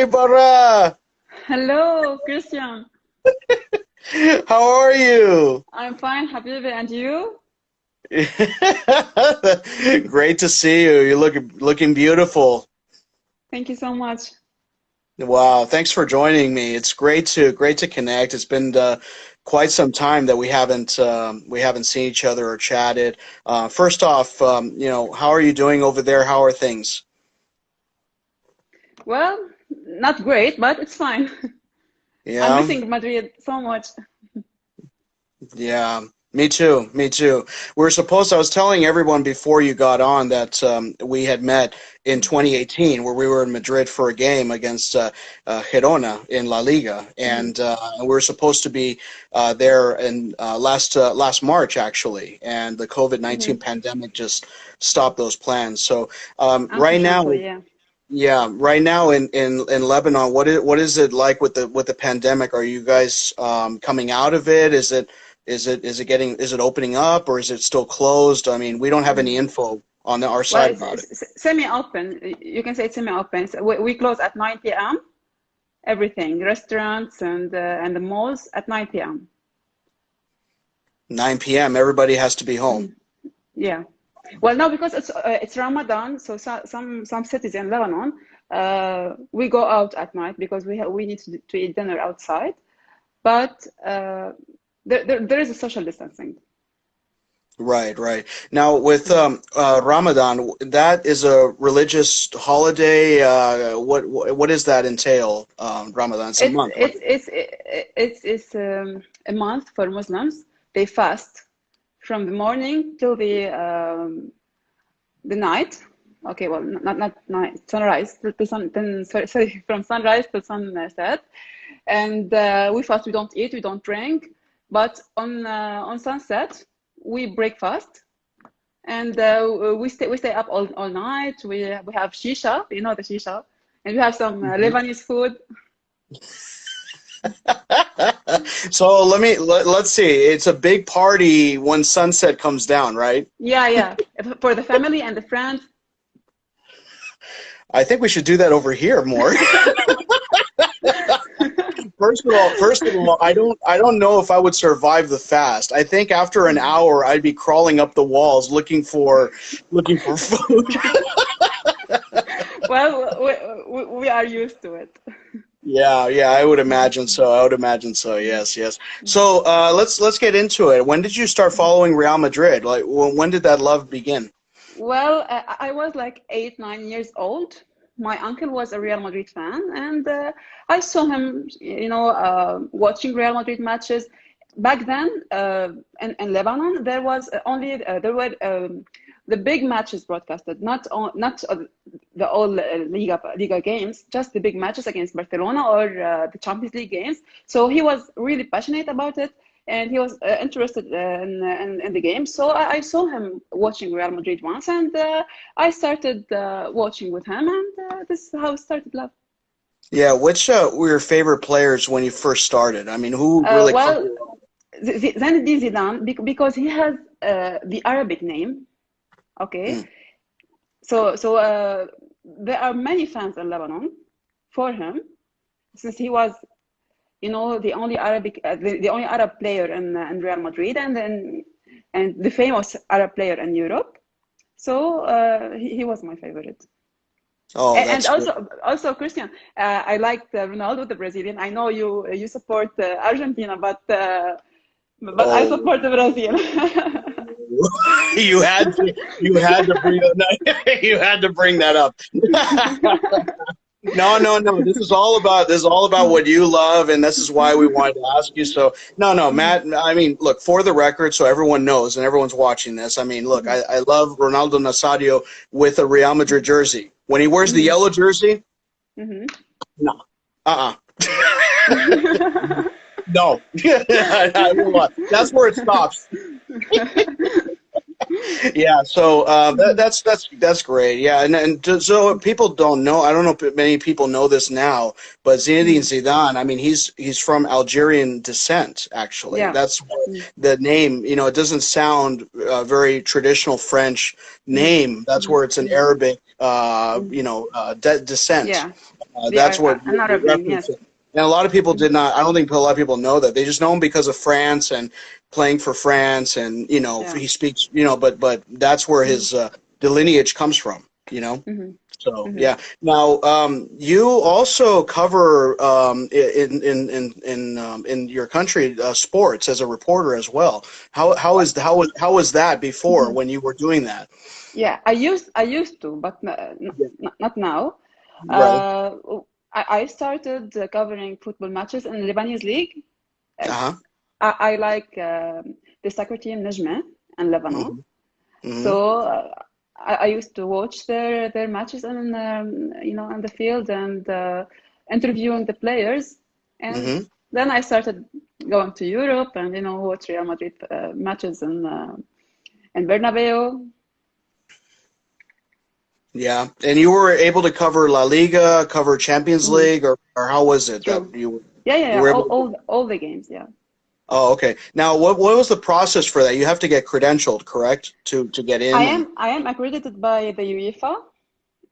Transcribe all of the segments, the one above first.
Hi, Bara. Hello, Christian. How are you? I'm fine, Habibi, and you? Great to see you. You're looking beautiful. Thank you so much. Wow, thanks for joining me. It's great to connect. It's been quite some time that we haven't seen each other or chatted. First off, how are you doing over there? How are things? Well, not great, but it's fine. I'm Yeah. missing Madrid so much. Yeah, me too. Me too. I was telling everyone before you got on that we had met in 2018 where we were in Madrid for a game against Girona in La Liga. Mhm. And we were supposed to be there in last March, actually. And the COVID-19 Mhm. pandemic just stopped those plans. So right now, Unfortunately, yeah. yeah, right now in Lebanon, what is it like with the pandemic? Are you guys coming out of it? Is it opening up or is it still closed? I mean, we don't have any Mhm. info on our Well, side it's, about it. it's semi-open. You can say it's semi-open. So we close at 9 p.m. Everything, restaurants and the malls at 9 p.m. 9 p.m. Everybody has to be home. Yeah. Well, no, because it's Ramadan, so, some cities in Lebanon, we go out at night because we need to eat dinner outside. But there is a social distancing. Right, right. Now with Ramadan, that is a religious holiday. What does that entail? Ramadan, it's a It's month, it's right? it's a month for Muslims. They fast from the morning till the night. Okay, well, not night, sunrise till sun. Then sorry, from sunrise till sunset. And we fast. We don't eat. We don't drink. But on sunset, we break fast, and we stay up all night. We have shisha. You know the shisha, and we have some Mhm. Lebanese food. So let's see. It's a big party when sunset comes down, right? Yeah, yeah, for the family and the friends. I think we should do that over here more. First of all, I don't know if I would survive the fast. I think after an hour I'd be crawling up the walls looking for food. Well, we are used to it. Yeah, yeah, I would imagine so. I would imagine so. Yes, yes. So let's get into it. When did you start following Real Madrid? Like when did that love begin? Well, I was like 8, 9 years old. My uncle was a Real Madrid fan, and I saw him, watching Real Madrid matches. Back then, in Lebanon, there were the big matches broadcasted, not the all Liga games, just the big matches against Barcelona or the Champions League games. So he was really passionate about it, and he was interested in the game. So I saw him watching Real Madrid once, and I started watching with him, and this is how it started love. Yeah, which were your favorite players when you first started? I mean, who really caught Well, you? Zinedine Zidane, because he has the Arabic name. Okay, Mm. so there are many fans in Lebanon for him, since he was, the only Arab player in Real Madrid, and the famous Arab player in Europe. So he was my favorite. Oh, And that's great. also Christian, I liked Ronaldo, the Brazilian. I know you support Argentina, but I Oh, support the Brazil. you had to bring you had to bring that up. No, no, no. This is all about what you love, and this is why we wanted to ask you. So, no, no, Matt. I mean, look, for the record, so everyone knows and everyone's watching this. I mean, look, I love Ronaldo Nazario with a Real Madrid jersey. When he wears the yellow jersey, no, uh-uh, no. I will not. That's where it stops. Yeah, so that's great. Yeah, so people don't know. I don't know if many people know this now, but Zinedine Mm. Zidane. I mean, he's from Algerian descent. Actually, Yeah. that's where Mm. the name. You know, it doesn't sound very traditional French Mm. name. That's Mm. where it's an Mm. Arabic. Mm. Descent. Yeah, they That's are what an you're Arab name. Yes. referencing. And a lot of people Mm. did not. I don't think a lot of people know that. They just know him because of France and playing for France, and Yeah. he speaks. But that's where Mm. his the lineage comes from. You know. Mm-hmm. So Mm-hmm. yeah. Now you also cover in your country sports as a reporter as well. How was that before Mm-hmm. when you were doing that? Yeah, I used to, but Yeah. not now. Right. Uh, I started covering football matches in the Lebanese league. Uh, Uh-huh. I like the soccer team Najma in Lebanon. Hmm. Hmm. So I used to watch their matches and on the field and interviewing the players. And Hmm. then I started going to Europe and watch Real Madrid matches in Bernabeu. Yeah, and you were able to cover La Liga, cover Champions Hmm. League, or how was it that True. you Yeah. were All, able to? all the games. Yeah. Oh, okay. Now, what was the process for that? You have to get credentialed, correct, to get in, and I am accredited by the UEFA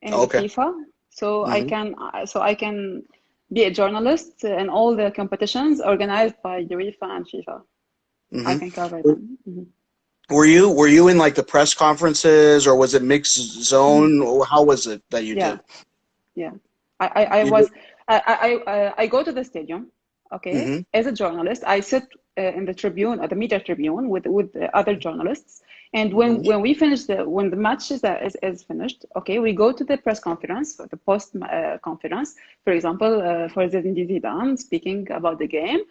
and the okay. FIFA, so Hmm. I can be a journalist in all the competitions organized by UEFA and FIFA. I Hmm. can cover them. Hmm. Were you in like the press conferences, or was it mixed Hmm. zone, or how was it that you Yeah, did? yeah. I You did. was I go to the stadium, okay, Hmm. as a journalist. I sit in the tribune, at the media tribune, with the other journalists. And Hmm. when we finish when the match is finished, okay, we go to the press conference, or the post conference. For example, for Zinedine Zidane speaking about the game.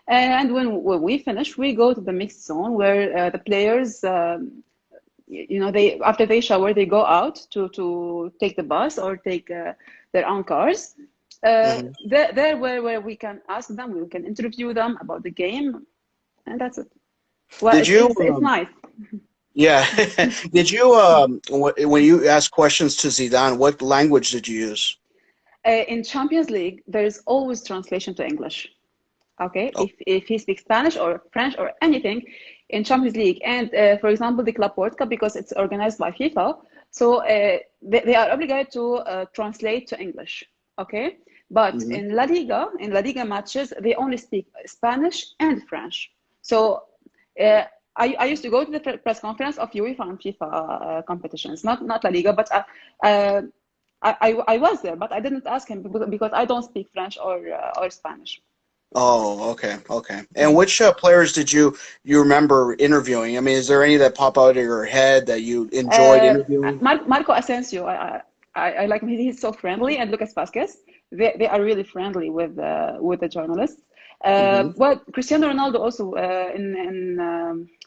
And when we finish, we go to the mixed zone where the players, they after they shower, they go out to take the bus or take their own cars. Hmm. There where we can ask them, we can interview them about the game, and that's it. Well, Did you? it's nice. Yeah. Did you? When you asked questions to Zidane, what language did you use? In Champions League, there is always translation to English. Okay, Oh. if he speaks Spanish or French or anything in Champions League, and for example, the Club World Cup, because it's organized by FIFA, so they are obligated to translate to English. Okay, but Hmm. In La Liga matches, they only speak Spanish and French. So uh, I used to go to the press conference of UEFA and FIFA competitions, not La Liga, but uh, I was there, but I didn't ask him because I don't speak French or Spanish. Oh, okay, okay. And Mhm. which players did you remember interviewing? I mean, is there any that pop out of your head that you enjoyed Uh, interviewing? Marco Asensio, I like him. He's so friendly, and Lucas Vasquez, they are really friendly with the journalists. Hmm. Well, Cristiano Ronaldo also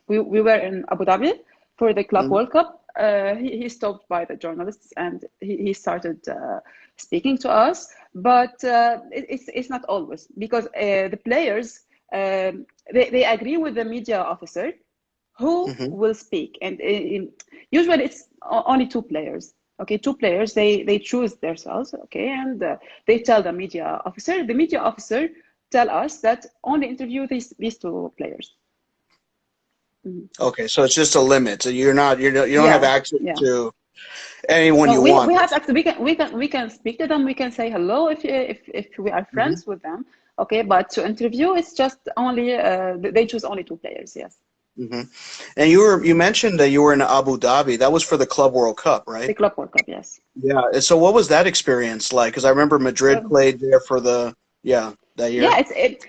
we were in Abu Dhabi for the Club Hmm. World Cup. He stopped by the journalists and he started speaking to us, but it's not always because the players they agree with the media officer who Hmm. will speak, and usually it's only two players. Okay, two players. They choose themselves. Okay, and they tell the media officer. The media officer tell us that only interview these two players. Mhm. Okay, so it's just a limit. So you don't have Yeah, access yeah. to anyone No, you we want. have actually we can speak to them. We can say hello if we are Hmm. friends with them. Okay, but to interview, it's just only they choose only two players. Yes, Hmm. And you mentioned that you were in Abu Dhabi. That was for the Club World Cup, right? the Club World Cup. Yes. Yeah. And so what was that experience like? Because I remember Madrid Uh, played there for that Yeah, year.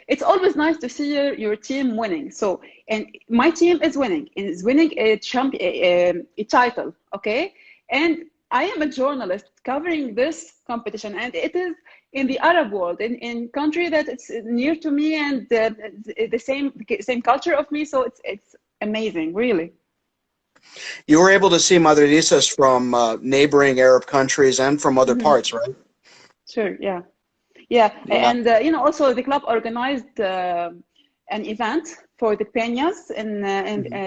it's always nice to see your team winning. So, and my team is winning, and is winning a title, okay? And I am a journalist covering this competition, and it is in the Arab world, in country that it's near to me and the same culture of me. So it's amazing, really. You were able to see Madridistas from neighboring Arab countries and from other Hmm. parts, right? Sure, yeah. Yeah, Yeah. and also the club organized an event for the Peñas in Hmm.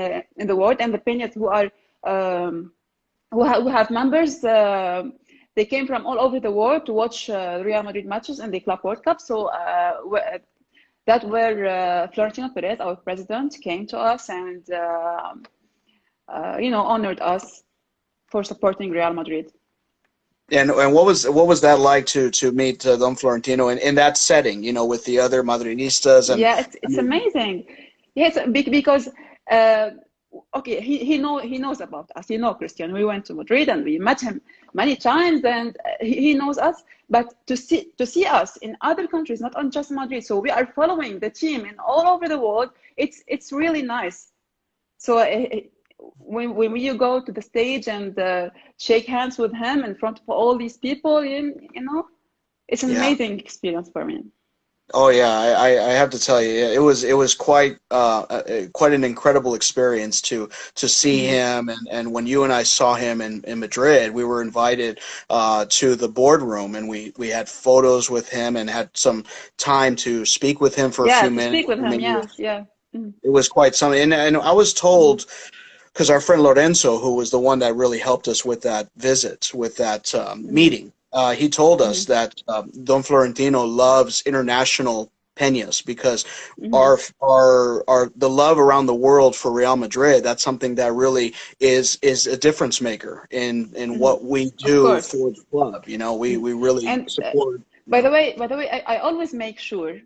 the world, and the Peñas who are who have members. They came from all over the world to watch Real Madrid matches in the Club World Cup. So that where Florentino Perez, our president, came to us and honored us for supporting Real Madrid. And what was that like to meet Don Florentino in that setting, with the other Madridistas? And yeah, it's amazing. Yes, because okay, he knows about us. Christian. We went to Madrid and we met him many times, and he knows us. But to see us in other countries, not on just Madrid, so we are following the team in all over the world. It's really nice. So when you go to the stage and shake hands with him in front of all these people, it's an amazing experience for me. Oh yeah, I have to tell you, it was quite an incredible experience to see him, and when you and I saw him in Madrid, we were invited to the boardroom, and we had photos with him and had some time to speak with him for a few minutes. Speak with him, yeah. It was quite something, and I was told, because our friend Lorenzo, who was the one that really helped us with that visit, with that meeting. He told us that Don Florentino loves international Peñas because the love around the world for Real Madrid, that's something that really is a difference maker in what we do for the club. We really support. By the way, I always make sure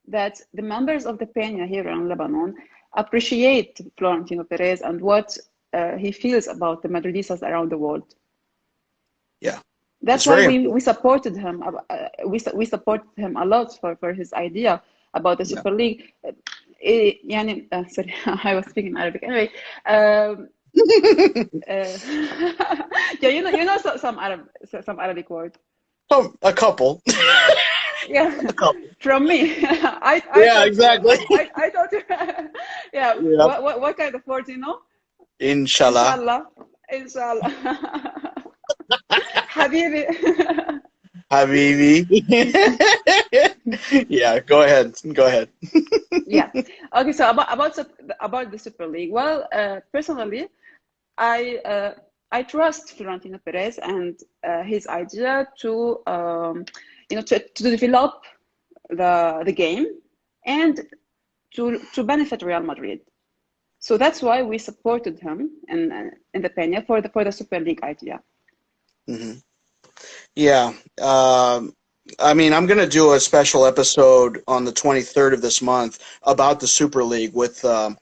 that the members of the Peña here in Lebanon appreciate Florentino Perez and what he feels about the Madridistas around the world. Yeah. That's why we supported him. We supported him a lot for his idea about the Super League. Sorry, I was speaking Arabic. Anyway, some Arabic words. A couple. Yeah, a couple. From me. Exactly. I thought. Yeah. What kind of words you know? Inshallah. Habibi. Yeah, go ahead. Yeah. Okay, so about the Super League. Well, personally, I trust Florentino Perez and his idea to develop the game and to benefit Real Madrid. So that's why we supported him in the Peña for the Super League idea. Yeah. I mean, I'm going to do a special episode on the 23rd of this month about the Super League with a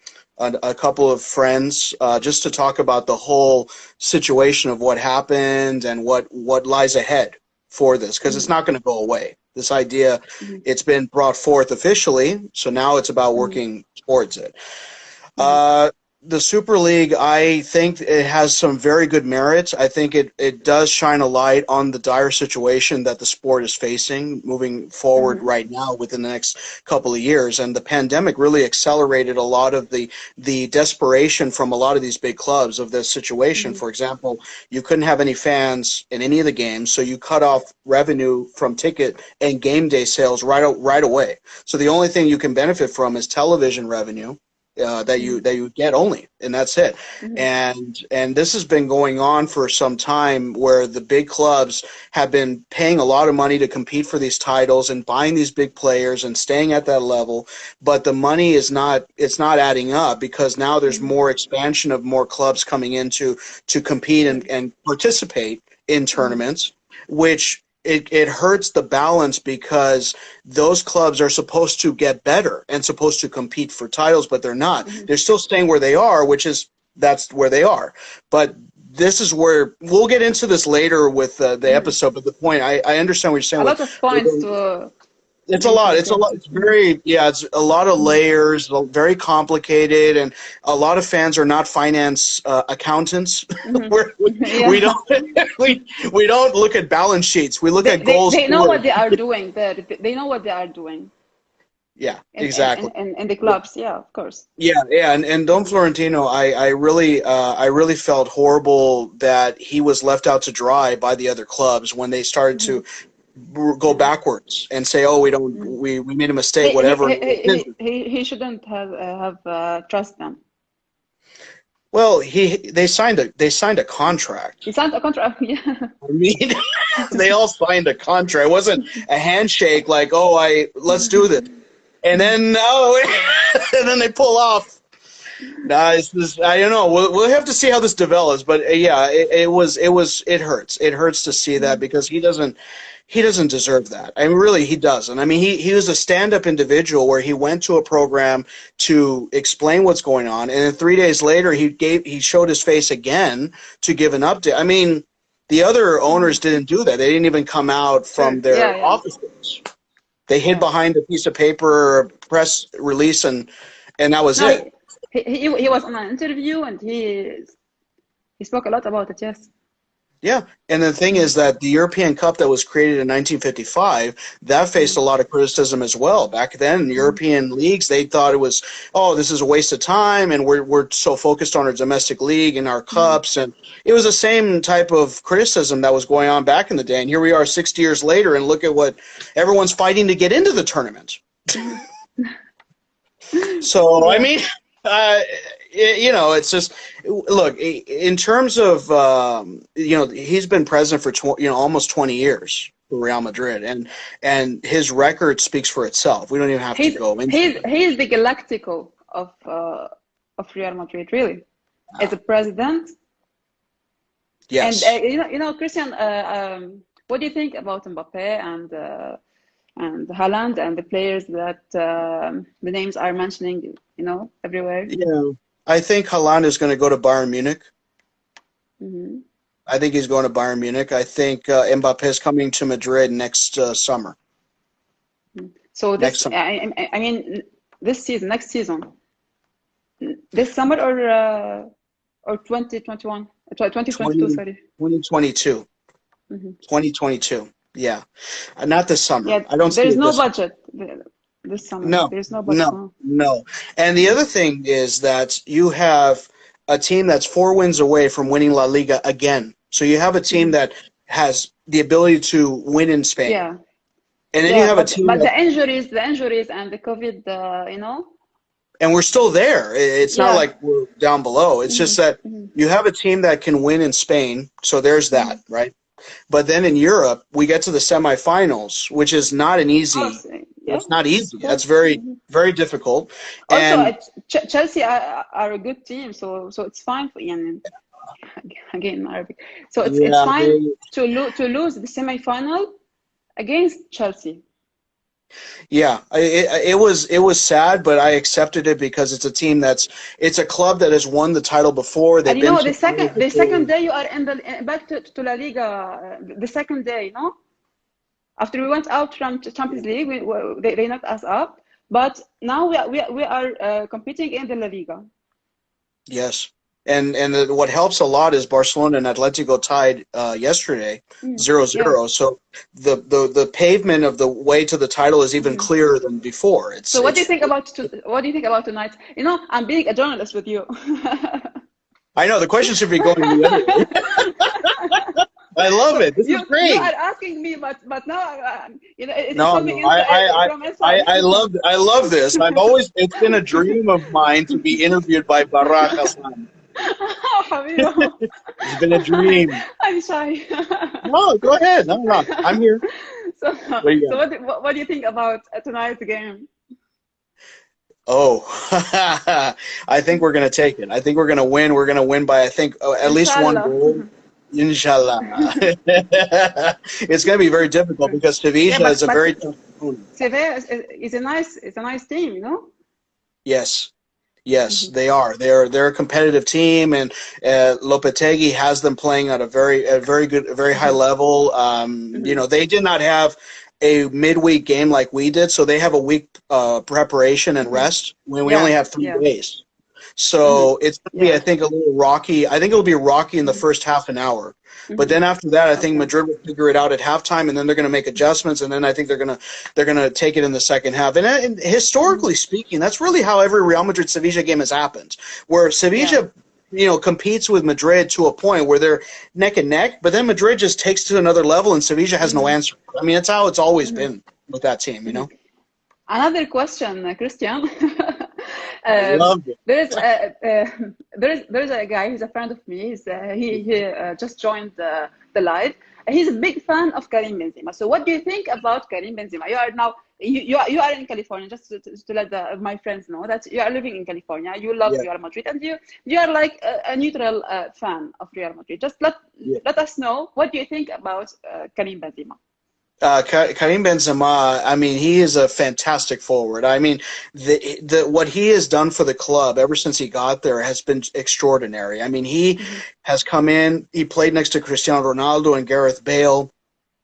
couple of friends, just to talk about the whole situation of what happened and what lies ahead for this, because it's not going to go away. This idea, it's been brought forth officially, so now it's about working towards it. The Super League, I think it has some very good merits. I think it does shine a light on the dire situation that the sport is facing moving forward right now within the next couple of years. And the pandemic really accelerated a lot of the desperation from a lot of these big clubs of this situation. For example, you couldn't have any fans in any of the games, so you cut off revenue from ticket and game day sales right away. So the only thing you can benefit from is television revenue. That you get only, and that's it. And this has been going on for some time, where the big clubs have been paying a lot of money to compete for these titles and buying these big players and staying at that level, but the money is not adding up, because now there's more expansion of more clubs coming in to compete and participate in tournaments, which it hurts the balance, because those clubs are supposed to get better and supposed to compete for titles, but they're not. They're still staying where they are, that's where they are. But this is where we'll get into this later with the episode. But the point, I understand what you're saying. A lot of points to. It's a lot. It's a lot of layers, very complicated, and a lot of fans are not finance accountants. We don't look at balance sheets. We look at goals. They know what they are doing. They know what they are doing. Yeah, exactly. And the clubs, yeah, of course. Yeah, and Don Florentino, I really felt horrible that he was left out to dry by the other clubs when they started to go backwards and say, "Oh, we made a mistake," whatever. He shouldn't have trust them. Well, they signed a contract. He signed a contract. Yeah. I mean, they all signed a contract. It wasn't a handshake like, "Oh, let's do this," and then and then they pull off. Nah, I don't know. We'll have to see how this develops, but yeah, it hurts. It hurts to see that because he doesn't deserve that. I mean, really, he doesn't. I mean, he was a stand-up individual where he went to a program to explain what's going on, and then 3 days later, he showed his face again to give an update. I mean, the other owners didn't do that. They didn't even come out from their offices. They hid behind a piece of paper or a press release, and that was it. He was on an interview, and he spoke a lot about it. Yes. Yeah, and the thing is that the European Cup that was created in 1955, that faced a lot of criticism as well. Back then, European leagues, they thought it was, oh, this is a waste of time, and we're so focused on our domestic league and our cups, and it was the same type of criticism that was going on back in the day. And here we are 60 years later, and look at what everyone's fighting to get into the tournament. So, I mean, you know, it's just, look, in terms of, you know, he's been president for, almost 20 years for Real Madrid, and his record speaks for itself. We don't even have to go into it. He's the Galactico of Real Madrid, really, as a president. Yes. And, you know, Christian, what do you think about Mbappe and Haaland and the players that the names are mentioning, you know, everywhere? Yeah, I think Haaland is going to go to Bayern Munich. Mm-hmm. I think he's going to Bayern Munich. I think Mbappe is coming to Madrid next summer. So this, I mean, next season, this summer or 2021, 2022, sorry. 2022. Mm-hmm. 2022. Yeah, not this summer. Yeah, I don't. There's no budget this summer. No, there's no budget. No. And the other thing is that you have a team that's 4 wins away from winning La Liga again. So you have a team that has the ability to win in Spain. Yeah. And then you have a team. But the injuries and the COVID, you know. And we're still there. It's not like we're down below. It's just that you have a team that can win in Spain. So there's that, right? But then in Europe, we get to the semifinals, which is not an easy. It's not easy. That's very, very difficult. Also, Chelsea are a good team, so it's fine for Ian. Again, Arabic. So it's fine to lose the semifinal against Chelsea. Yeah, it was sad, but I accepted it because it's a team it's a club that has won the title before. And you know, the second day you are back to La Liga. The second day, no. After we went out from Champions League, they knocked us up, but now we are competing in the La Liga. Yes. And what helps a lot is Barcelona and Atletico tied yesterday 0-0. So the pavement of the way to the title is even clearer than before. So what do you think about tonight? You know, I'm being a journalist with you. I know the question should be going the other way. I love it. This is great. You are asking me, but now you know it's I love this. It's been a dream of mine to be interviewed by BARA'AH HASAN. It's been a dream. I'm shy. No, go ahead. No, I'm here. So what do you think about tonight's game? Oh, I think we're going to take it. I think we're going to win. We're going to win by, I think, at least 1 goal. Inshallah. It's going to be very difficult because Sevilla is a very tough opponent. Sevilla is a nice team, you know? Yes, they are. They're a competitive team, and Lopetegui has them playing at a very good, very high level. You know, they did not have a midweek game like we did, so they have a week preparation and rest when we only have 3 days. So it's going to be, I think, a little rocky. I think it'll be rocky in the first half an hour. But then after that, I think Madrid will figure it out at halftime, and then they're going to make adjustments, and then I think they're going to take it in the second half. And historically speaking, that's really how every Real Madrid Sevilla game has happened, where Sevilla, you know, competes with Madrid to a point where they're neck and neck, but then Madrid just takes to another level, and Sevilla has no answer. I mean, that's how it's always been with that team, you know. Another question, Christian. Loved it. There is there is a guy who's a friend of me. He just joined the live. He's a big fan of Karim Benzema. So what do you think about Karim Benzema? You are now you are in California. Just to let my friends know that you are living in California. You love Real Madrid, and you are like a neutral fan of Real Madrid. Just let us know, what do you think about Karim Benzema? Karim Benzema, I mean, he is a fantastic forward. I mean, what he has done for the club ever since he got there has been extraordinary. I mean, he has come in, he played next to Cristiano Ronaldo and Gareth Bale.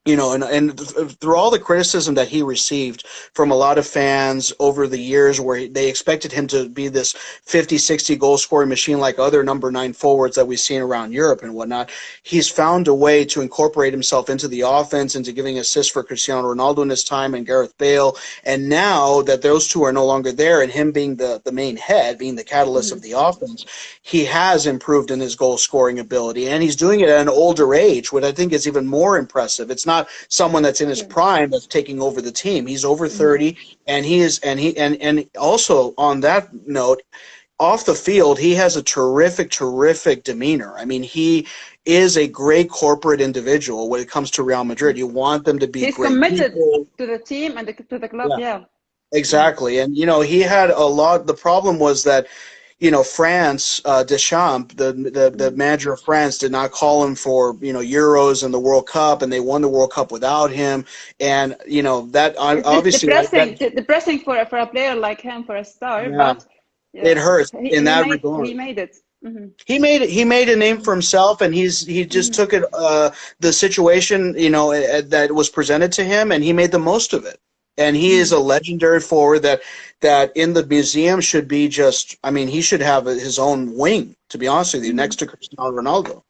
You know, and through all the criticism that he received from a lot of fans over the years, where they expected him to be this 50, 60 goal scoring machine like other number 9 forwards that we've seen around Europe and whatnot, he's found a way to incorporate himself into the offense, into giving assists for Cristiano Ronaldo in his time and Gareth Bale. And now that those two are no longer there, and him being the main head, being the catalyst of the offense, he has improved in his goal scoring ability, and he's doing it at an older age, which I think is even more impressive. It's not someone that's in his prime that's taking over the team. He's over 30, and and also on that note, off the field, he has a terrific demeanor. I mean, he is a great corporate individual when it comes to Real Madrid. You want them to be He's great committed people. to the team and to the club, Exactly. And, you know, he had a lot – the problem was that, you know, France, Deschamps, the manager of France, did not call him for, you know, Euros and the World Cup, and they won the World Cup without him. And, you know, that obviously – depressing for a player like him, for a star, but it hurts in that regard. He made it. He made a name for himself, and he just took it the situation, you know, that was presented to him, and he made the most of it. And he is a legendary forward that in the museum should be just, I mean, he should have his own wing, to be honest with you, next to Cristiano Ronaldo.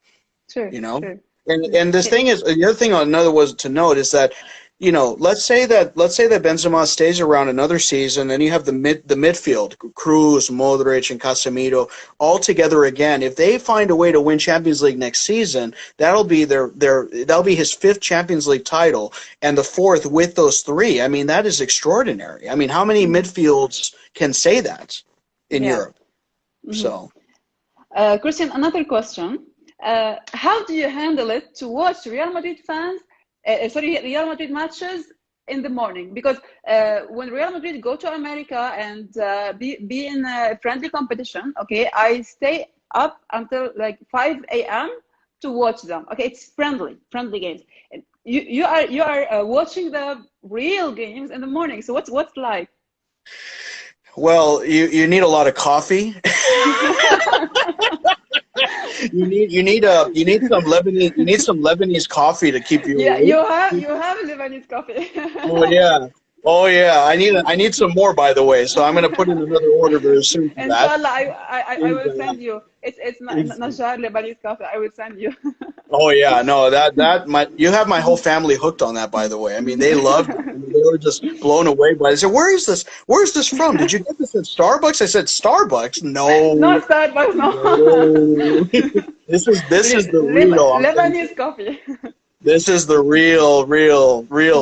Sure. You know? Sure. And this thing is, the other thing another was to note is that, you know, let's say that Benzema stays around another season, and you have the midfield, Cruz, Modric, and Casemiro all together again. If they find a way to win Champions League next season, that'll be that'll be his 5th Champions League title, and the 4th with those 3. I mean, that is extraordinary. I mean, how many midfields can say that in Europe? So, Christian, another question: how do you handle it to watch Real Madrid fans? Real Madrid matches in the morning, because when Real Madrid go to America and be in a friendly competition, okay, I stay up until like 5 a.m. to watch them. Okay, it's friendly games. You are watching the real games in the morning. So what's like? Well, you need a lot of coffee. You need some Lebanese coffee to keep you awake. You have Lebanese coffee. Oh yeah. I need some more, by the way. So I'm gonna put in another order very soon. Inshallah, I will send you. It's Najar Lebanese coffee. I will send you. Oh yeah, no, you have my whole family hooked on that, by the way. I mean, they loved it. I mean, they were just blown away by it. I said, "Where is this? Where's this from? Did you get this at Starbucks?" I said, "Starbucks? No, not Starbucks. No. This is the real Lebanese coffee." This is the real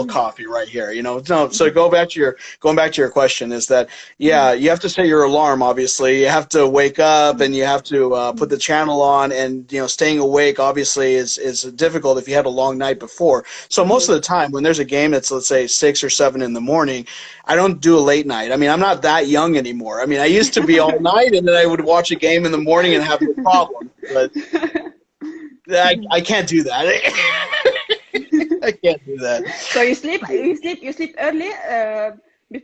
coffee right here, you know. No, so going back to your question is that, yeah, you have to set your alarm, obviously. You have to wake up, and you have to put the channel on, and, you know, staying awake obviously is difficult if you had a long night before. So most of the time when there's a game that's, let's say, 6 or 7 in the morning, I don't do a late night. I mean, I'm not that young anymore. I mean, I used to be all night, and then I would watch a game in the morning and have no problem. But I can't do that. I can't do that. So you sleep early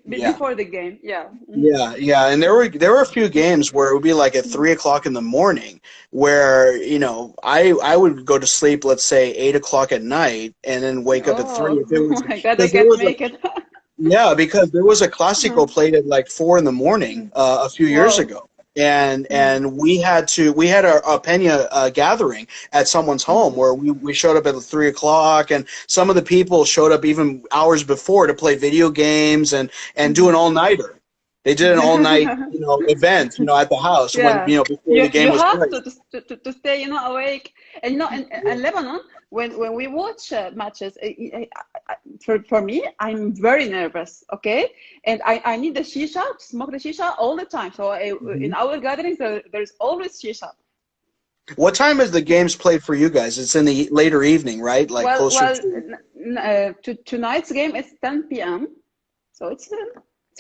before the game. Yeah. Yeah. And there were a few games where it would be like at 3 o'clock in the morning, where, you know, I would go to sleep, let's say 8 o'clock at night, and then wake up at 3. Oh my God, I can't make it. Yeah, because there was a Clásico played at like 4 in the morning a few years ago. And we had a Peña gathering at someone's home where we showed up at 3 o'clock, and some of the people showed up even hours before to play video games and do an all-nighter. They did an all-night, event, at the house when, Yeah, before the game you was have played. to stay, awake. And in Lebanon, when we watch matches, for me, I'm very nervous. Okay, and I need the shisha to smoke the shisha all the time. So in our gatherings, there's always shisha. What time is the games played for you guys? It's in the later evening, right? Like closer to. Tonight's game is 10 p.m. So it's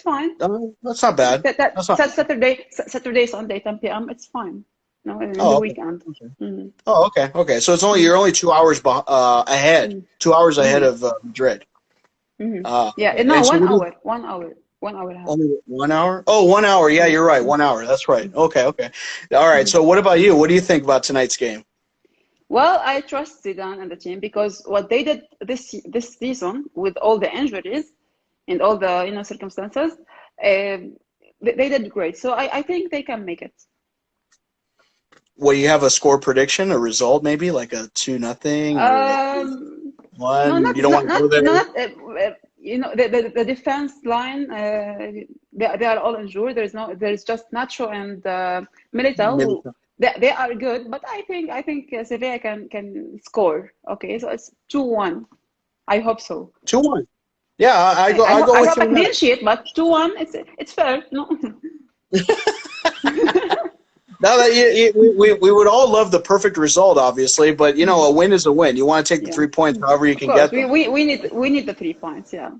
fine. That's not bad. That's not Saturday, Sunday, 10 p.m. It's fine. No, in the okay. weekend. Okay. Oh, okay. Okay. So you're only 2 hours ahead. 2 hours ahead of Madrid. Yeah. Okay. No, And so 1 hour. 1 hour. 1 hour and a half. only 1 hour? Oh, 1 hour. Yeah, you're right. 1 hour. That's right. Okay. Okay. All right. So what about you? What do you think about tonight's game? Well, I trust Zidane and the team because what they did this season with all the injuries and all the circumstances, they did great. So I think they can make it. Well, you have a score prediction, a result, maybe like a 2-0 or one. No, You don't want to go there. The defense line, they are all injured. There's just Nacho and Militao. They are good, but I think Sevilla can score. Okay, so it's 2-1. I hope so. 2-1. Yeah, I go I with hope a clean sheet, but 2-1, it's fair. No. Now that we would all love the perfect result, obviously, but a win is a win. You want to take the 3 points however you can get them. We need the 3 points, yeah.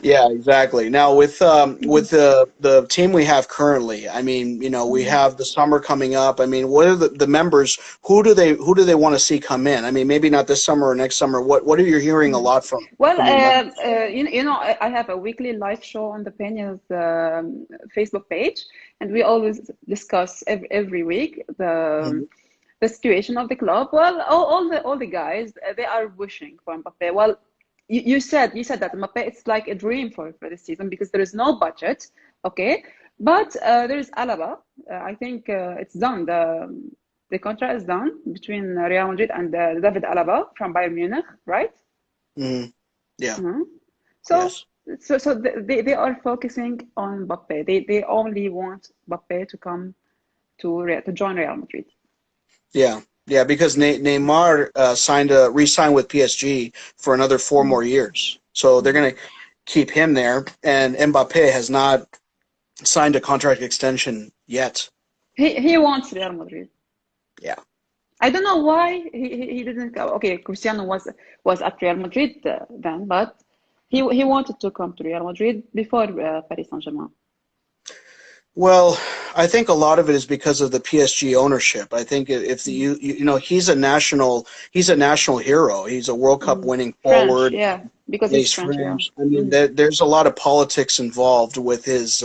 Yeah, exactly. Now with the team we have currently, I mean, we have the summer coming up. I mean, what are the members? Who do they want to see come in? I mean, maybe not this summer or next summer. What are you hearing a lot from? Well, I have a weekly live show on the Peña's Facebook page, and we always discuss every week the situation of the club. Well, all the guys, they are wishing for Mbappé. Well, you said that Mbappé, it's like a dream for this season because there is no budget, okay? But there is Alaba. I think it's done. The contract is done between Real Madrid and David Alaba from Bayern Munich, right? Mm-hmm. Yeah. Mm-hmm. So yes. So they are focusing on Mbappé. They only want Mbappé to come to join Real Madrid. Yeah, because Neymar re-signed with PSG for another 4 more years. So they're going to keep him there, and Mbappé has not signed a contract extension yet. He wants Real Madrid. Yeah. I don't know why he didn't go. Okay, Cristiano was at Real Madrid then, but he wanted to come to Real Madrid before Paris Saint-Germain. Well, I think a lot of it is because of the PSG ownership. I think if he's a national hero. He's a World Cup winning forward. Yeah, because he's French. Yeah. I mean, there's a lot of politics involved with his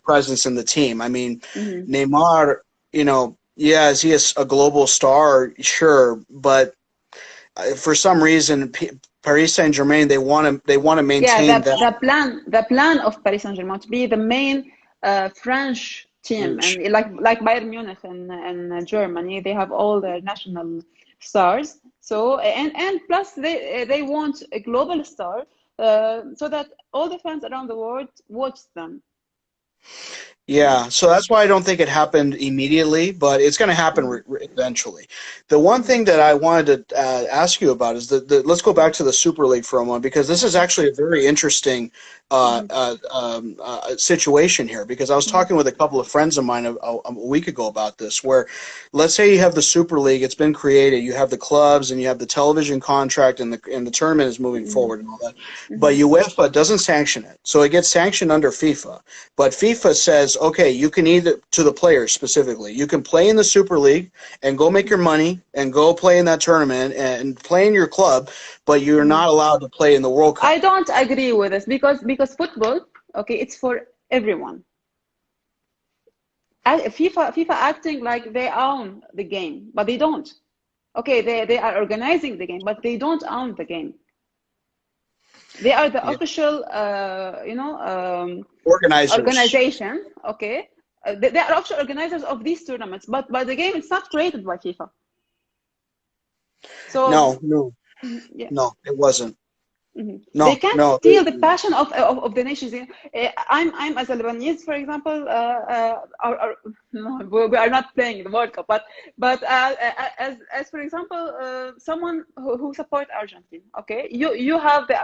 presence in the team. I mean, Neymar, is he a global star? Sure, but for some reason, Paris Saint-Germain they want to maintain the plan of Paris Saint-Germain to be the main French team, and like Bayern Munich and Germany, they have all their national stars. So and plus they want a global star, so that all the fans around the world watch them. Yeah, so that's why I don't think it happened immediately, but it's going to happen eventually. The one thing that I wanted to ask you about is let's go back to the Super League for a moment, because this is actually a very interesting situation here, because I was talking with a couple of friends of mine a week ago about this, where let's say you have the Super League, it's been created, you have the clubs and you have the television contract, and the tournament is moving forward and all that, but UEFA doesn't sanction it. So it gets sanctioned under FIFA, but FIFA says, okay, you can either, to the players specifically, you can play in the Super League and go make your money and go play in that tournament and play in your club, but you're not allowed to play in the World Cup. I don't agree with this because football, okay, it's for everyone. FIFA acting like they own the game, but they don't. Okay, they are organizing the game, but they don't own the game. They are the official, organization. Okay, they are official organizers of these tournaments, but the game is not created by FIFA. So no, it wasn't. No, They can't no. steal the passion of the nations. I'm as a Lebanese, for example, no, we are not playing the World Cup, but as for example, someone who supports Argentina. Okay, you have the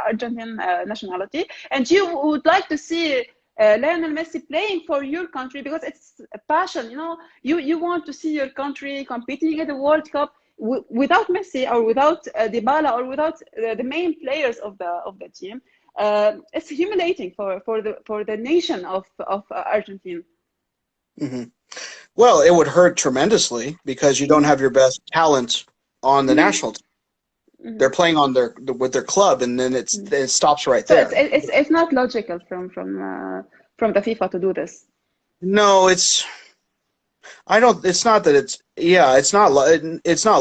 Argentine nationality, and you would like to see Lionel Messi playing for your country because it's a passion. You want to see your country competing at the World Cup. Without Messi or without Dybala or without the main players of the team, it's humiliating for the nation of Argentina. Well, it would hurt tremendously because you don't have your best talent on the national team. They're playing on with their club, and then it stops right So there. it's not logical from the FIFA to do this. No, it's not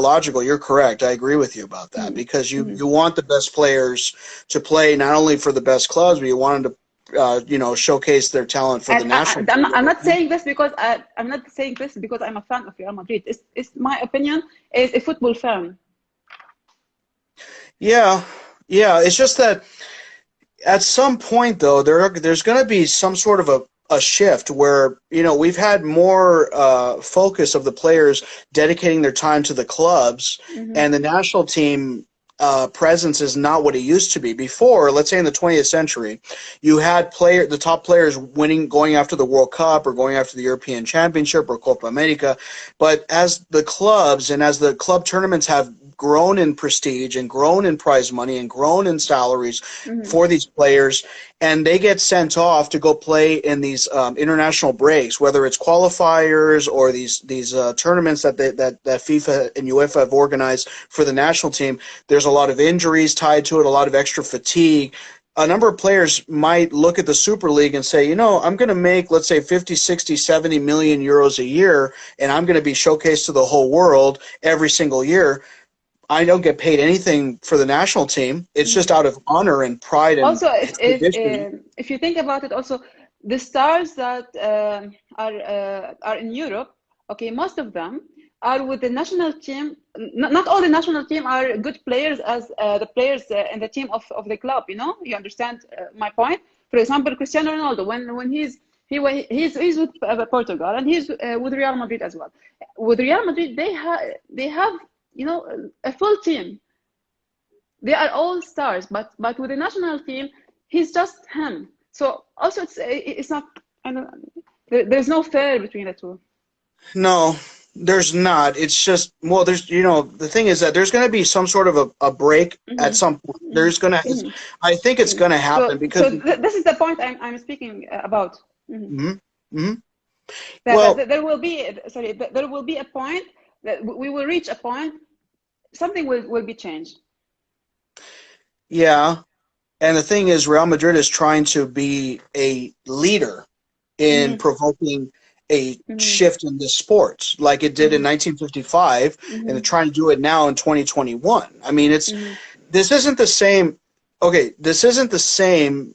logical. You're correct. I agree with you about that because you want the best players to play not only for the best clubs, but you want them to showcase their talent for the national team. I'm not saying this because I'm a fan of Real Madrid. It's my opinion as a football fan. Yeah. It's just that at some point, though, there's going to be some sort of a shift where we've had more focus of the players dedicating their time to the clubs, and the national team presence is not what it used to be. Before, let's say in the 20th century, you had the top players going after the World Cup or going after the European Championship or Copa America, but as the clubs and as the club tournaments have grown in prestige and grown in prize money and grown in salaries for these players, and they get sent off to go play in these international breaks, whether it's qualifiers or these tournaments that FIFA and UEFA have organized for the national team. There's a lot of injuries tied to it, a lot of extra fatigue. A number of players might look at the Super League and say, I'm going to make, let's say, 50, 60, 70 million euros a year, and I'm going to be showcased to the whole world every single year. I don't get paid anything for the national team. It's just out of honor and pride. And also, if you think about it, also the stars that are in Europe, okay, most of them are with the national team. Not all the national team are good players as the players in the team of the club. You understand my point. For example, Cristiano Ronaldo, when he's with Portugal and he's with Real Madrid as well. With Real Madrid, they have a full team. They are all stars, but with the national team, he's just him. So also it's not. There's no fair between the two. No, there's not. It's just there's the thing is that there's going to be some sort of a break at some point. There's going to. I think it's going to happen because this is the point I'm speaking about. Well, there will be a point that we will reach a point, something will be changed. Yeah, and the thing is, Real Madrid is trying to be a leader in provoking a shift in this sport, like it did in 1955, and they're trying to do it now in 2021. I mean, this isn't the same. Okay, this isn't the same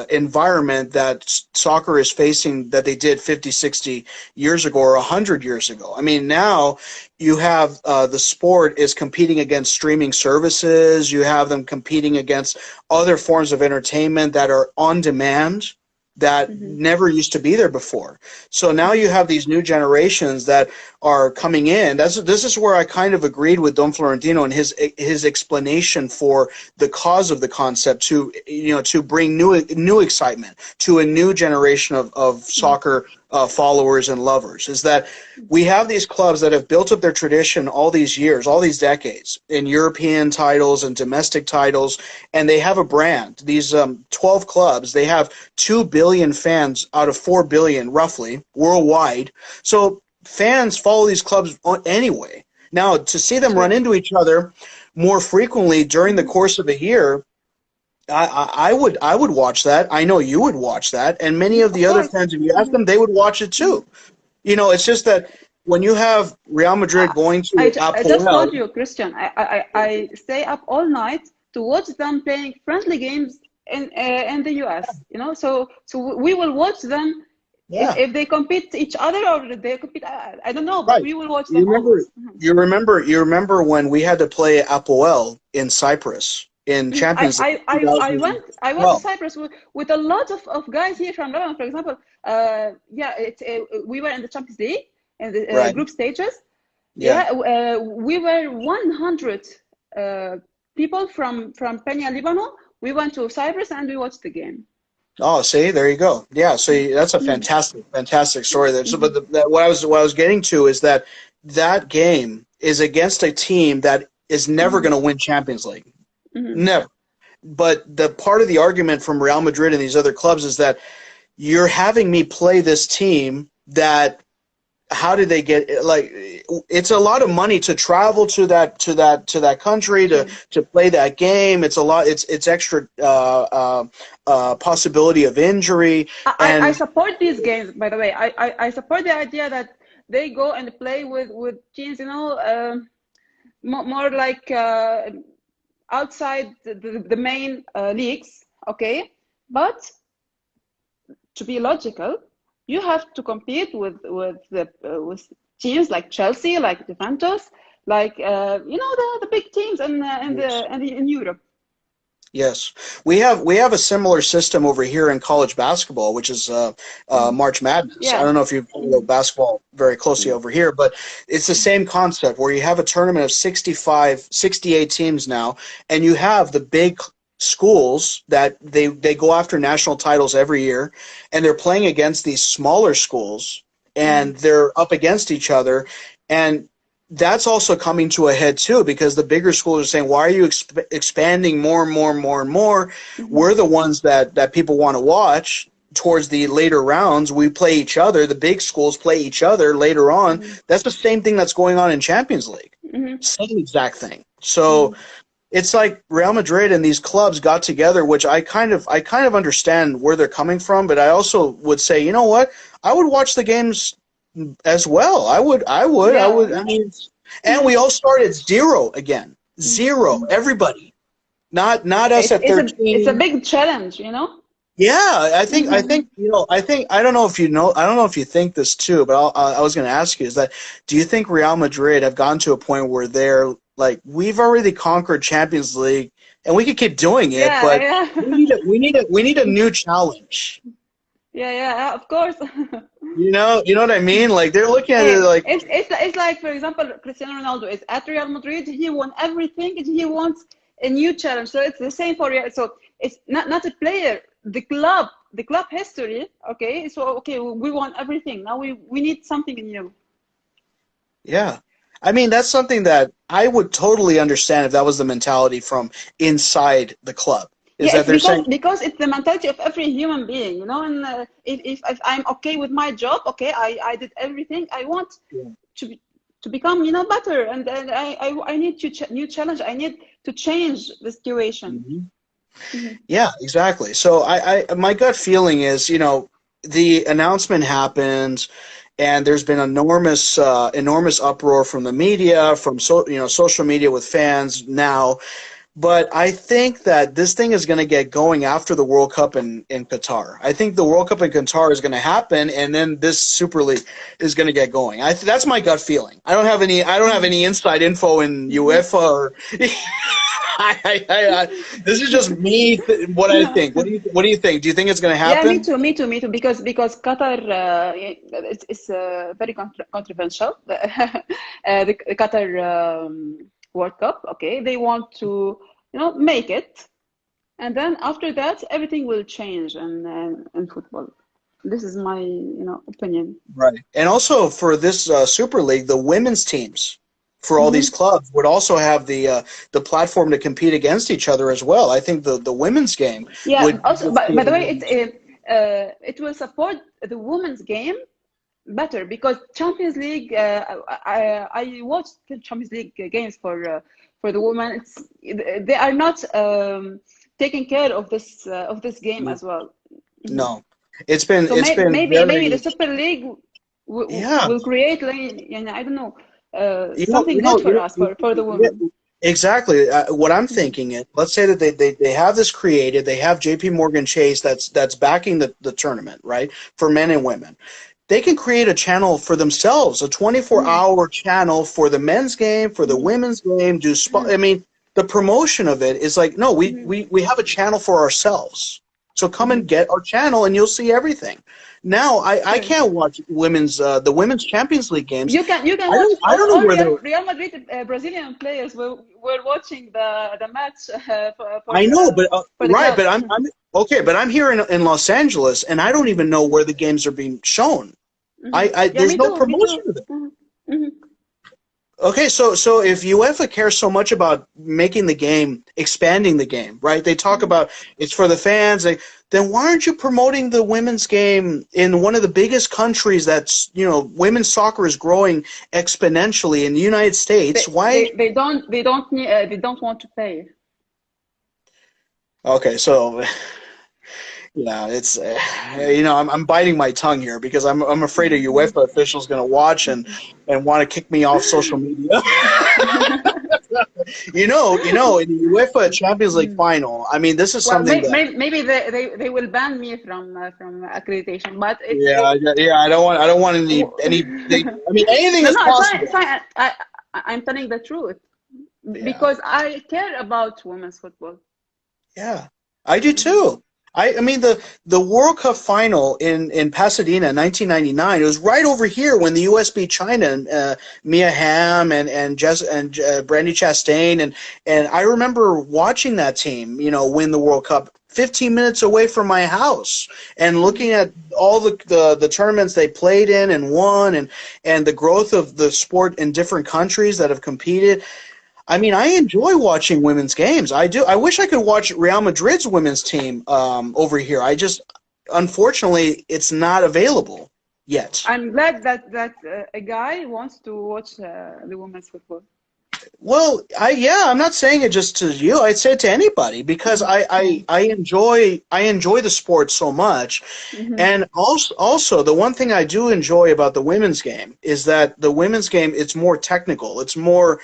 environment that soccer is facing that they did 50, 60 years ago or 100 years ago. I mean, now you have the sport is competing against streaming services. You have them competing against other forms of entertainment that are on demand that never used to be there before. So now you have these new generations that are coming in. This is where I kind of agreed with Don Florentino and his explanation for the cause of the concept to bring new excitement to a new generation of soccer followers and lovers, is that we have these clubs that have built up their tradition all these years, all these decades in European titles and domestic titles, and they have a brand. These 12 clubs, they have 2 billion fans out of 4 billion roughly worldwide. So fans follow these clubs anyway. Now, to see them run into each other more frequently during the course of a year, I would watch that. I know you would watch that, and many of the other fans, if you ask them, they would watch it too. It's just that when you have Real Madrid going to I just told you, Christian, I stay up all night to watch them playing friendly games in the US. So we will watch them. Yeah. If they compete each other or they compete, I don't know, but we will watch them. You remember when we had to play Apoel in Cyprus in Champions League. I went to Cyprus with a lot of guys here from Lebanon, for example. We were in the Champions League in the group stages. Yeah. We were 100 people from Peña, Lebanon. We went to Cyprus and we watched the game. Oh, see, there you go. Yeah, so that's a fantastic story there. So, but what I was getting to is that game is against a team that is never going to win Champions League, never. But the part of the argument from Real Madrid and these other clubs is that you're having me play this team that. How did they get it's a lot of money to travel to that country to play that game. It's a lot. It's extra possibility of injury. I support these games, by the way. I support the idea that they go and play with teams, more like outside the main leagues. Okay, but to be logical, you have to compete with teams like Chelsea, like Juventus, like the big teams in Europe. Yes, we have a similar system over here in college basketball, which is March Madness. Yeah. I don't know if you follow basketball very closely over here, but it's the same concept where you have a tournament of 68 teams now, and you have the big schools that they go after national titles every year, and they're playing against these smaller schools, and they're up against each other, and that's also coming to a head too, because the bigger schools are saying, why are you expanding more and more and more and more? We're the ones that people want to watch. Towards the later rounds, we play each other. The big schools play each other later on. That's the same thing that's going on in Champions League. Same exact thing. So it's like Real Madrid and these clubs got together, which I kind of understand where they're coming from, but I also would say, you know what? I would watch the games as well. I would. I mean, and we all start at zero again. Zero. Everybody. Not us at 13. It's a big challenge, Yeah, I think I don't know if you think this too, but I was going to ask you is that, do you think Real Madrid have gotten to a point where they're like, we've already conquered Champions League and we could keep doing it, we need a new challenge. Yeah, of course. You know what I mean? Like, they're looking at it like it's like, for example, Cristiano Ronaldo is at Real Madrid. He won everything, and he wants a new challenge. So it's the same for Real. So it's not a player. The club history. Okay, so we won everything. Now we need something new. Yeah. I mean, that's something that I would totally understand if that was the mentality from inside the club. Because it's the mentality of every human being, and if I'm okay with my job, I did everything I want to become, better, and I need new challenge. I need to change the situation. Yeah, exactly. So my gut feeling is, the announcement happened, and there's been enormous uproar from the media, from social media with fans now. But I think that this thing is going to get going after the World Cup in Qatar. I think the World Cup in Qatar is going to happen, and then this Super League is going to get going. That's my gut feeling. I don't have any inside info in UEFA or. This is just me. What I think. What do you think? Do you think it's going to happen? Yeah, me too. Because Qatar it's very controversial. The Qatar World Cup. Okay, they want to make it, and then after that everything will change in football. This is my opinion. Right, and also for this Super League, the women's teams for all these clubs would also have the platform to compete against each other as well. I think the women's game. Yeah. By the way, it will support the women's game better, because Champions League. I watched the Champions League games for the women. They are not taking care of this game as well. No, it's been maybe the Super League will create, I don't know, something good for us, for the women. Exactly. What I'm thinking is, let's say that they have this created. They have J.P. Morgan Chase that's backing the tournament, right, for men and women. They can create a channel for themselves, a 24-hour channel for the men's game, for the women's game. I mean, the promotion of it is like, no, we have a channel for ourselves. So come and get our channel, and you'll see everything. Now I can't watch the women's Champions League games. You can watch. I don't know where Real Madrid Brazilian players were watching the match. I know, but right, but I'm okay, but I'm here in Los Angeles, and I don't even know where the games are being shown. There's no promotion of it. Okay, so if UEFA cares so much about making the game, expanding the game, right? They talk about it's for the fans. Then why aren't you promoting the women's game in one of the biggest countries that's, women's soccer is growing exponentially in the United States? Why they don't want to pay? Okay, so yeah, it's I'm biting my tongue here because I'm afraid a UEFA official is going to watch and want to kick me off social media. in the UEFA Champions League final, I mean, this is something. Maybe they will ban me from accreditation, but I don't want any. I mean, anything is possible. It's fine. I'm telling the truth because I care about women's football. Yeah, I do too. I mean, the World Cup final in Pasadena in 1999, it was right over here when the U.S. beat China, and Mia Hamm and Brandi Chastain, and I remember watching that team, win the World Cup 15 minutes away from my house, and looking at all the tournaments they played in and won, and the growth of the sport in different countries that have competed. I mean, I enjoy watching women's games. I do. I wish I could watch Real Madrid's women's team over here. Unfortunately, it's not available yet. I'm glad that a guy wants to watch the women's football. Well, I'm not saying it just to you. I'd say it to anybody because I enjoy the sport so much, and also the one thing I do enjoy about the women's game is that the women's game, it's more technical. It's more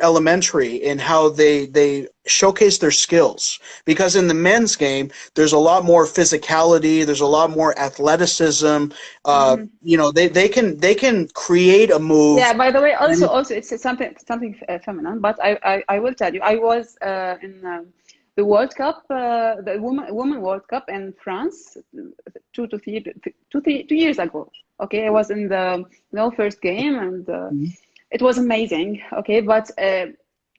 elementary in how they showcase their skills, because in the men's game there's a lot more physicality, there's a lot more athleticism. They can create a move. Yeah, by the way, also it's something feminine, but I will tell you, I was in the World Cup, the women World Cup in France 2 years ago. Okay, I was in the first game, and it was amazing. Okay, but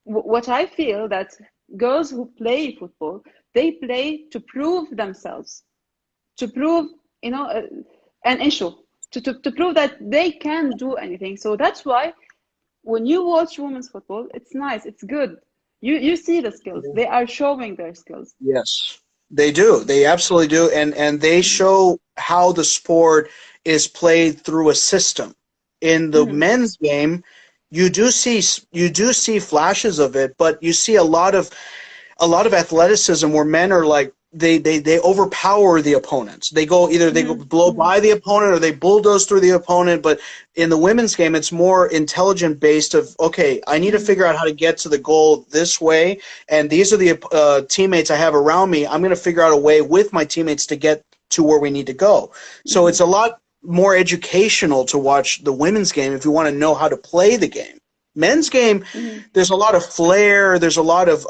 what I feel that girls who play football, they play to prove themselves, to prove an issue, to prove that they can do anything. So that's why when you watch women's football, it's nice, it's good. You see the skills. They are showing their skills. Yes, they do. They absolutely do, and they show how the sport is played through a system. In the men's game, you do see flashes of it, but you see a lot of athleticism where men are like they overpower the opponents. They go blow by the opponent or they bulldoze through the opponent. But in the women's game, it's more intelligent based of, okay, I need to figure out how to get to the goal this way, and these are the teammates I have around me. I'm going to figure out a way with my teammates to get to where we need to go. So it's a lot more educational to watch the women's game if you want to know how to play the game. Men's game, there's a lot of flair. There's a lot of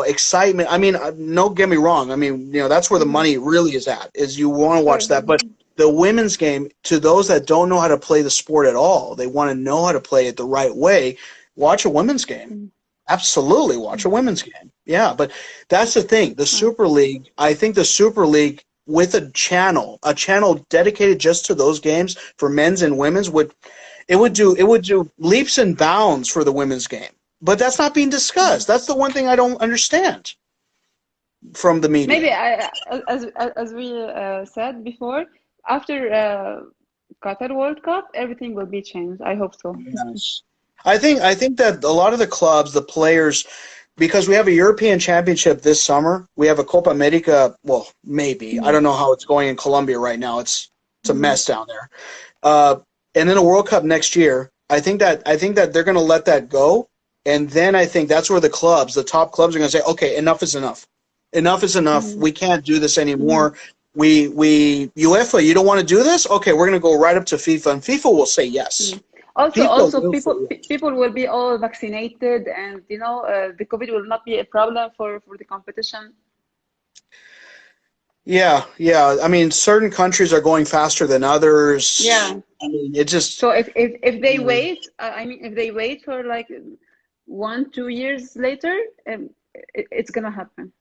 excitement. I mean, don't get me wrong. I mean, that's where the money really is at. Is you want to watch that, but the women's game, to those that don't know how to play the sport at all, they want to know how to play it the right way. Watch a women's game. Absolutely, watch a women's game. Yeah, but that's the thing. The Super League. I think the Super League, with a channel dedicated just to those games for men's and women's, would do leaps and bounds for the women's game. But that's not being discussed. That's the one thing I don't understand from the media. Maybe as we said before, after Qatar World Cup, everything will be changed. I hope so. Yes. I think that a lot of the clubs, the players, because we have a European Championship this summer, we have a Copa America. Well, maybe I don't know how it's going in Colombia right now. It's a mess down there. And then a World Cup next year. I think that they're going to let that go, and then I think that's where the top clubs, are going to say, okay, enough is enough. Enough is enough. We can't do this anymore. We UEFA, you don't want to do this? Okay, we're going to go right up to FIFA, and FIFA will say yes. People Also, will people will be all vaccinated, and the COVID will not be a problem for the competition. yeah, yeah. I mean, certain countries are going faster than others. Yeah. I mean, it just, So if they you know, wait, I mean, if they wait for like 1, 2 years later, it's gonna happen.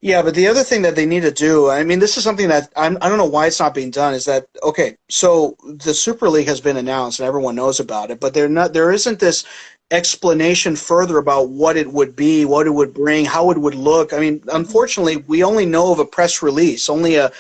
yeah, but the other thing that they need to do, I mean, this is something that I don't know why it's not being done, is that, okay, so the Super League has been announced and everyone knows about it, but there isn't this explanation further about what it would be, what it would bring, how it would look. I mean, unfortunately, we only know of a press release, only a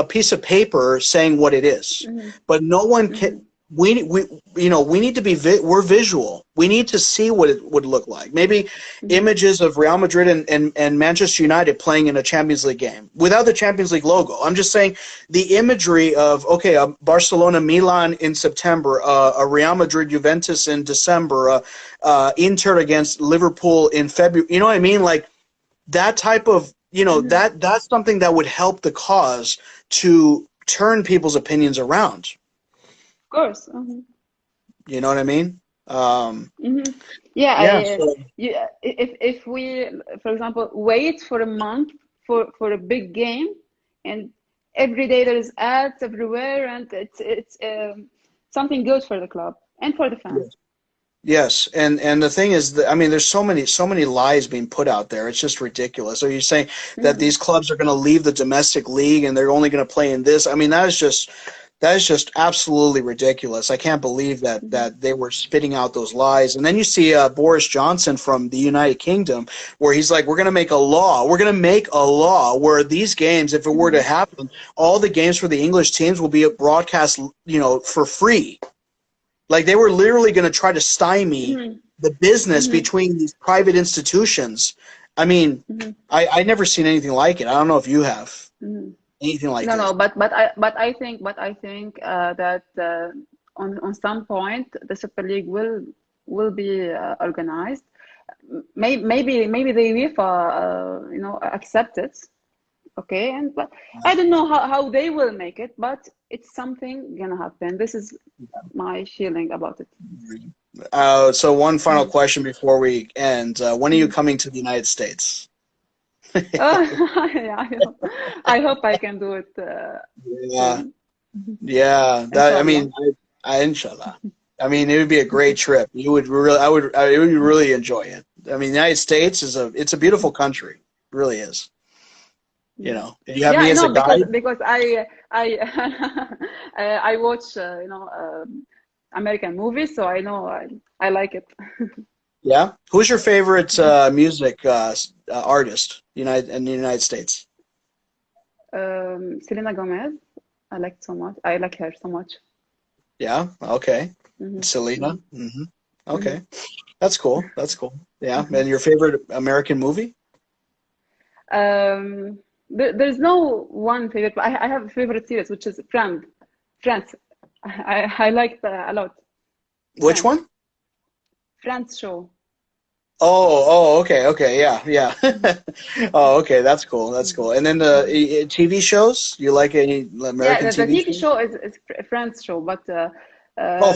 piece of paper saying what it is, but no one can. We we need to be we're visual. We need to see what it would look like. Maybe images of Real Madrid and Manchester United playing in a Champions League game without the Champions League logo. I'm just saying the imagery of, okay, a Barcelona Milan in September, a Real Madrid Juventus in December, Inter against Liverpool in February. You know what I mean? Like that type of, that's something that would help the cause to turn people's opinions around. Of course. You know what I mean? Yeah, So, if we, for example, wait for a month for a big game, and every day there is ads everywhere, and it's something good for the club and for the fans. yes, and the thing is that, I mean, there's so many lies being put out there. It's just ridiculous. So you're saying that these clubs are going to leave the domestic league and they're only going to play in this? I mean, that is just absolutely ridiculous. I can't believe that they were spitting out those lies. And then you see Boris Johnson from the United Kingdom, where he's like, we're going to make a law. We're going to make a law where these games, if it were to happen, all the games for the English teams will be broadcast, for free. Like they were literally going to try to stymie the business between these private institutions. I mean, I never seen anything like it. I don't know if you have. Anything like this. No, but I think that on some point the Super League will be organized. Maybe the UEFA accept it, okay, but I don't know how they will make it, but it's something gonna happen. This is my feeling about it. So one final question before we end: when are you coming to the United States? Yeah, I hope I can do it. Yeah. That, I mean, inshallah. I mean, it would be a great trip. You would really, I would really enjoy it. I mean, the United States it's a beautiful country. It really is. You have me as a guide. Because I I watch American movies, so I know I like it. Yeah. Who's your favorite music artist in the United States? Selena Gomez. I like so much. I like her so much. Yeah. Okay. Selena. Okay. That's cool. That's cool. Yeah. And your favorite American movie? There's no one favorite, but I have a favorite series, which is Friends. I like that a lot. Which one? Friends show. Oh, okay, yeah. Oh, okay, that's cool. And then the TV shows? You like any American the TV TV show is Friends show, but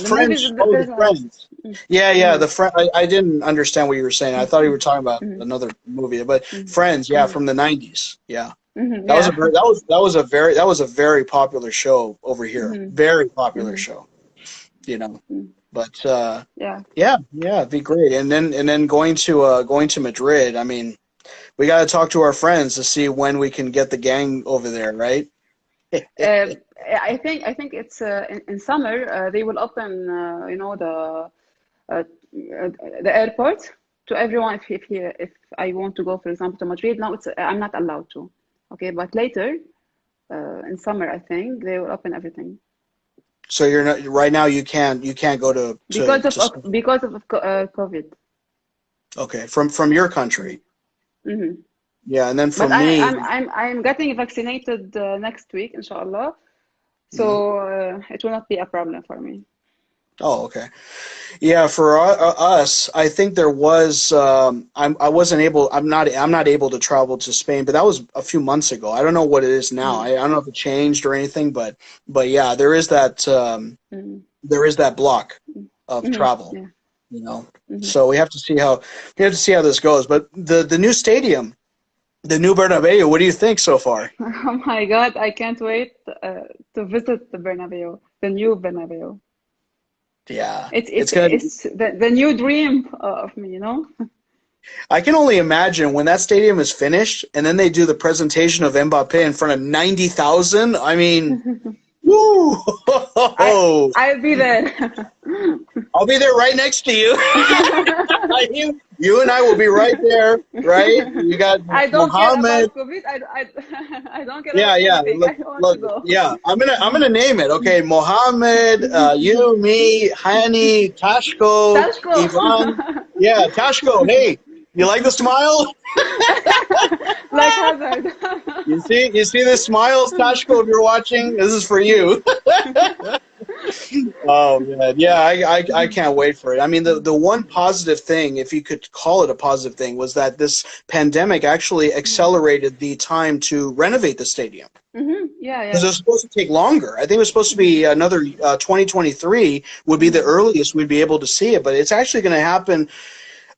Friends. The Friends. Yeah. The friend. I didn't understand what you were saying. I thought you were talking about another movie, but Friends. Yeah, from the '90s. Yeah. That was a very popular show over here. Very popular show. But yeah, it'd be great. And then going to Madrid. I mean, we got to talk to our friends to see when we can get the gang over there, right? I think it's in summer. They will open, the airport to everyone. If I want to go, for example, to Madrid, now I'm not allowed to. Okay, but later, in summer, I think they will open everything. So you're not right now. You can't go to because of COVID. Okay, from your country. Yeah, and then for me, I'm getting vaccinated next week, inshallah. So it will not be a problem for me. Oh, okay. Yeah, for us, I think there was. I'm not able to travel to Spain, but that was a few months ago. I don't know what it is now. I don't know if it changed or anything, but yeah, there is that. there is that block of travel. Yeah. You know, so we have to see how this goes. But the new stadium, the new Bernabeu, what do you think so far? Oh my God, I can't wait to visit the Bernabeu, the new Bernabeu. Yeah, It's gonna the new dream of me, you know? I can only imagine when that stadium is finished and then they do the presentation of Mbappe in front of 90,000. I mean, woo! I'll be there. I'll be there right next to you. You and I will be right there, right? You got I don't Mohammed. care about COVID. I don't care Yeah, about yeah. anything. I want to go. Yeah. I'm gonna name it. Okay, Mohammed, you, me, Hani, Tashko, Tashko. Ivan. Yeah, Tashko. Hey, you like the smile? Like Hazard. You see the smiles, Tashko, if you're watching? This is for you. Oh man, yeah, I can't wait for it. I mean, the one positive thing, if you could call it a positive thing, was that this pandemic actually accelerated the time to renovate the stadium. Yeah, Because it was supposed to take longer. I think it was supposed to be another 2023 would be the earliest we'd be able to see it, but it's actually going to happen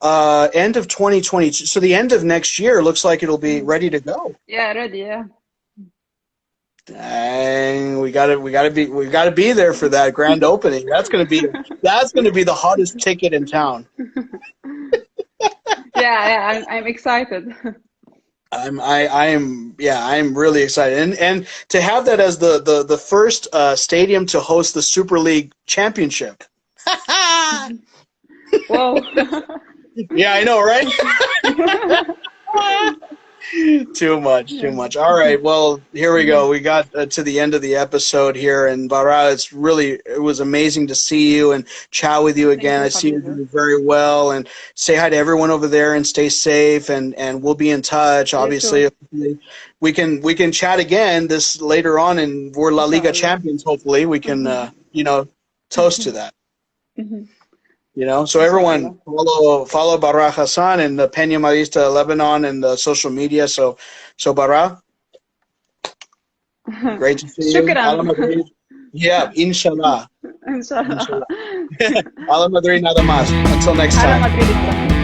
end of 2022. So the end of next year looks like it'll be ready to go. Yeah, ready. Yeah. Dang, we gotta be there for that grand opening. That's gonna be the hottest ticket in town. Yeah, I'm excited. I'm really excited, and to have that as the first stadium to host the Super League Championship. Whoa. Yeah, I know, right? Too much. All right, well, here we go. We got to the end of the episode here, and BARA'AH, it was amazing to see you and chat with you again. I see you doing very well, and say hi to everyone over there and stay safe, and we'll be in touch. Obviously, we can chat again this later on, and we're La Liga champions. Hopefully, we can toast to that. You know, so everyone follow BARA'AH Hasan and the Peña Madridista Lebanon and the social media. So BARA'AH, great to see you. Ala Madrid. Yeah, inshallah. Inshallah. Ala Madrid nada más. Until next time.